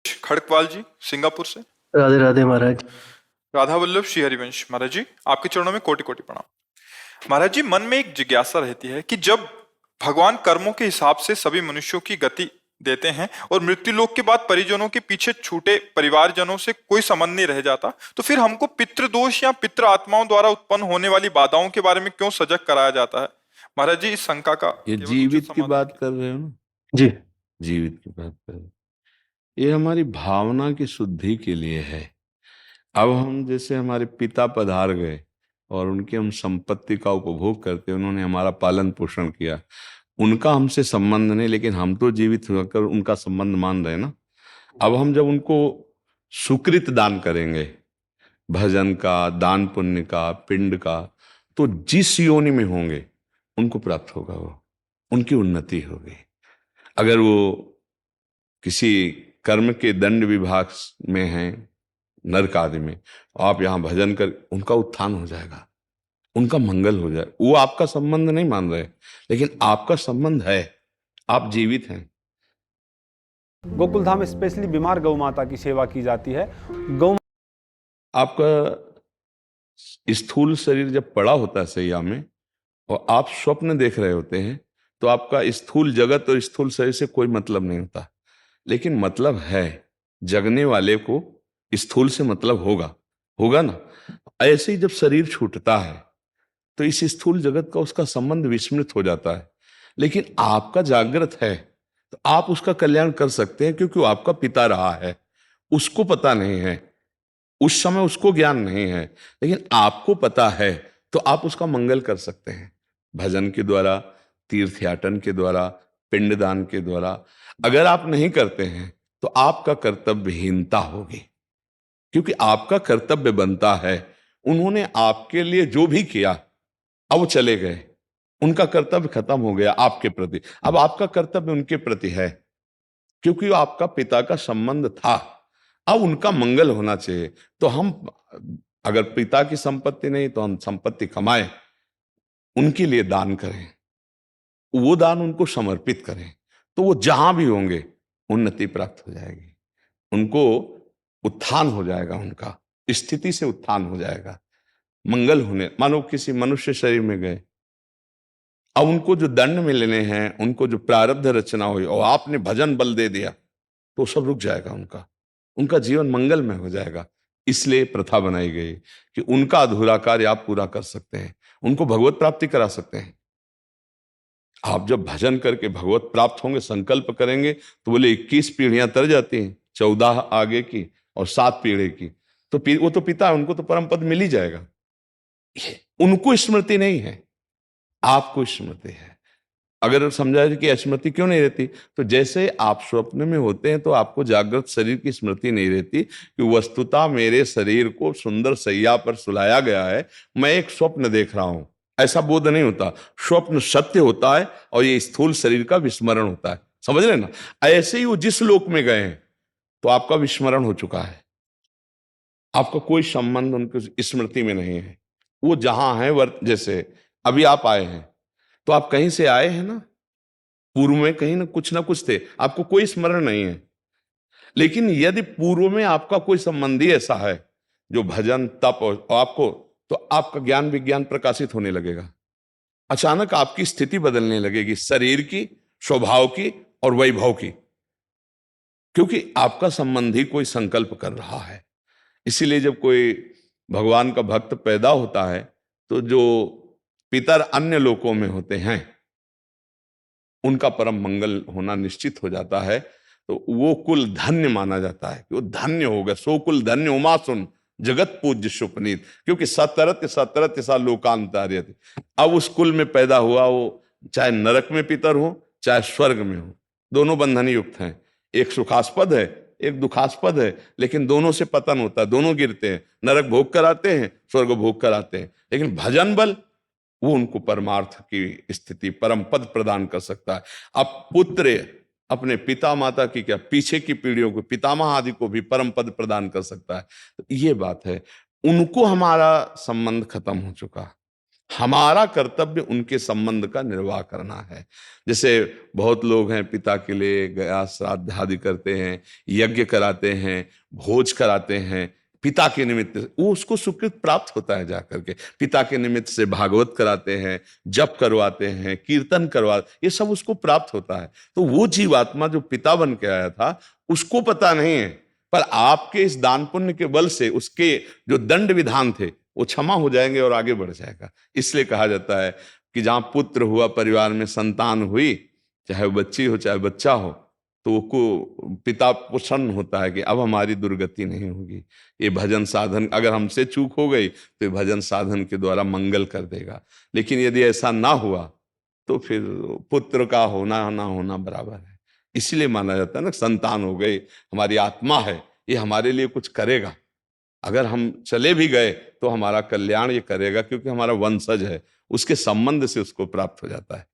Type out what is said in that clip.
खड़कवाल जी, Singapore से। राधे राधे महाराज। राधा वल्लभ श्री हरिवंश महाराज जी, आपके चरणों में कोटि कोटि प्रणाम। महाराज जी, मन में एक जिज्ञासा रहती है कि जब भगवान कर्मों के हिसाब से सभी मनुष्यों की गति देते हैं और मृत्यु लोक के बाद परिजनों के पीछे छूटे परिवारजनों से कोई संबंध नहीं रह जाता, तो फिर हमको पितृदोष या पितृ आत्माओं द्वारा उत्पन्न होने वाली बाधाओं के बारे में क्यों सजग कराया जाता है? महाराज जी, इस शंका का ये केवल उचित जीवित की समाधान बात कर रहे हो ना? जी। जीवित की बात कर रहे हो। ये हमारी भावना की शुद्धि के लिए है। अब हम जैसे हमारे पिता पधार गए और उनकी हम संपत्ति का उपभोग करते, उन्होंने हमारा पालन पोषण किया, उनका हमसे संबंध नहीं, लेकिन हम तो जीवित होकर उनका संबंध मान रहे ना। अब हम जब उनको सुकृत दान करेंगे, भजन का, दान पुण्य का, पिंड का, तो जिस योनि में होंगे उनको प्राप्त होगा, वो उनकी उन्नति होगी। अगर वो किसी कर्म के दंड विभाग में हैं, नरक आदि में, आप यहाँ भजन कर, उनका उत्थान हो जाएगा, उनका मंगल हो जाए। वो आपका संबंध नहीं मान रहे, लेकिन आपका संबंध है, आप जीवित हैं। गोकुल धाम स्पेशली बीमार गौ माता की सेवा की जाती है। गौ आपका स्थूल शरीर जब पड़ा होता है सैया में और आप स्वप्न देख रहे होते हैं, तो आपका स्थूल जगत और स्थूल शरीर से कोई मतलब नहीं होता, लेकिन मतलब है, जगने वाले को स्थूल से मतलब होगा, होगा ना। ऐसे ही जब शरीर छूटता है तो इस स्थूल जगत का उसका संबंध विस्मृत हो जाता है, लेकिन आपका जागृत है तो आप उसका कल्याण कर सकते हैं, क्योंकि वो आपका पिता रहा है। उसको पता नहीं है, उस समय उसको ज्ञान नहीं है, लेकिन आपको पता है, तो आप उसका मंगल कर सकते हैं भजन के द्वारा, तीर्थयाटन के द्वारा, पिंडदान के द्वारा। अगर आप नहीं करते हैं तो आपका कर्तव्यहीनता होगी, क्योंकि आपका कर्तव्य बनता है। उन्होंने आपके लिए जो भी किया, अब वो चले गए, उनका कर्तव्य खत्म हो गया आपके प्रति, अब आपका कर्तव्य उनके प्रति है, क्योंकि वो आपका पिता का संबंध था। अब उनका मंगल होना चाहिए। तो हम अगर पिता की संपत्ति नहीं, तो हम संपत्ति कमाएं, उनके लिए दान करें, वो दान उनको समर्पित करें, तो वो जहां भी होंगे उन्नति प्राप्त हो जाएगी, उनको उत्थान हो जाएगा, उनका स्थिति से उत्थान हो जाएगा, मंगल होने। मानो किसी मनुष्य शरीर में गए, अब उनको जो दंड मिलने हैं, उनको जो प्रारब्ध रचना हुई, और आपने भजन बल दे दिया, तो सब रुक जाएगा, उनका उनका जीवन मंगल में हो जाएगा। इसलिए प्रथा बनाई गई कि उनका अधूरा कार्य आप पूरा कर सकते हैं, उनको भगवत प्राप्ति करा सकते हैं। आप जब भजन करके भगवत प्राप्त होंगे, संकल्प करेंगे, तो बोले 21 पीढ़ियां तर जाती हैं, 14 आगे की और 7 पीढ़ी की, तो वो तो पिता है, उनको तो परम पद मिल ही जाएगा। उनको स्मृति नहीं है, आपको स्मृति है। अगर समझा जाए कि स्मृति क्यों नहीं रहती, तो जैसे आप स्वप्न में होते हैं तो आपको जागृत शरीर की स्मृति नहीं रहती कि वस्तुतः मेरे शरीर को सुंदर सैया पर सुलाया गया है, मैं एक स्वप्न देख रहा हूं, ऐसा बोध नहीं होता। स्वप्न सत्य होता है और ये स्थूल शरीर का विस्मरण होता है, समझ रहे ना। ऐसे ही वो जिस लोक में गए हैं, तो आपका विस्मरण हो चुका है, आपका कोई संबंध उनकी स्मृति में नहीं है। वो जहां है, जैसे अभी आप आए हैं, तो आप कहीं से आए हैं ना, पूर्व में कहीं ना कुछ थे, आपको कोई स्मरण नहीं है। लेकिन यदि पूर्व में आपका कोई संबंधी ऐसा है जो भजन तप और आपको, तो आपका ज्ञान विज्ञान प्रकाशित होने लगेगा, अचानक आपकी स्थिति बदलने लगेगी, शरीर की, स्वभाव की और वैभव की, क्योंकि आपका संबंधी कोई संकल्प कर रहा है। इसीलिए जब कोई भगवान का भक्त पैदा होता है, तो जो पितर अन्य लोकों में होते हैं, उनका परम मंगल होना निश्चित हो जाता है। तो वो कुल धन्य माना जाता है कि वो धन्य हो गया। सो कुल धन्य उमा सुन जगत पूज्य सुपनीत, क्योंकि सतरत सतरत सा लोकांतर्यति। अब उस कुल में पैदा हुआ, वो चाहे नरक में पितर हो चाहे स्वर्ग में हो, दोनों बंधन युक्त हैं। एक सुखास्पद है, एक दुखास्पद है, लेकिन दोनों से पतन होता है, दोनों गिरते हैं। नरक भोग कर आते हैं, स्वर्ग भोग कर आते हैं, लेकिन भजन बल वो उनको परमार्थ की स्थिति, परम पद प्रदान कर सकता है। अब पुत्र अपने पिता माता की क्या, पीछे की पीढ़ियों को, पितामह आदि को भी परम पद प्रदान कर सकता है। तो ये बात है, उनको हमारा संबंध खत्म हो चुका। हमारा कर्तव्य उनके संबंध का निर्वाह करना है। जैसे बहुत लोग हैं, पिता के लिए गया श्राद्ध आदि करते हैं, यज्ञ कराते हैं, भोज कराते हैं, पिता के निमित्त वो उसको सुकृत प्राप्त होता है। जाकर के पिता के निमित्त से भागवत कराते हैं, जप करवाते हैं, कीर्तन ये सब उसको प्राप्त होता है। तो वो जीवात्मा जो पिता बन के आया था उसको पता नहीं है, पर आपके इस दान पुण्य के बल से उसके जो दंड विधान थे वो क्षमा हो जाएंगे और आगे बढ़ जाएगा। इसलिए कहा जाता है कि जहां पुत्र हुआ, परिवार में संतान हुई, चाहे वो बच्ची हो चाहे बच्चा हो, तो को पिता प्रसन्न होता है कि अब हमारी दुर्गति नहीं होगी। ये भजन साधन अगर हमसे चूक हो गई तो ये भजन साधन के द्वारा मंगल कर देगा। लेकिन यदि ऐसा ना हुआ तो फिर पुत्र का होना ना होना बराबर है। इसलिए माना जाता है ना, संतान हो गई, हमारी आत्मा है, ये हमारे लिए कुछ करेगा। अगर हम चले भी गए तो हमारा कल्याण ये करेगा, क्योंकि हमारा वंशज है, उसके संबंध से उसको प्राप्त हो जाता है।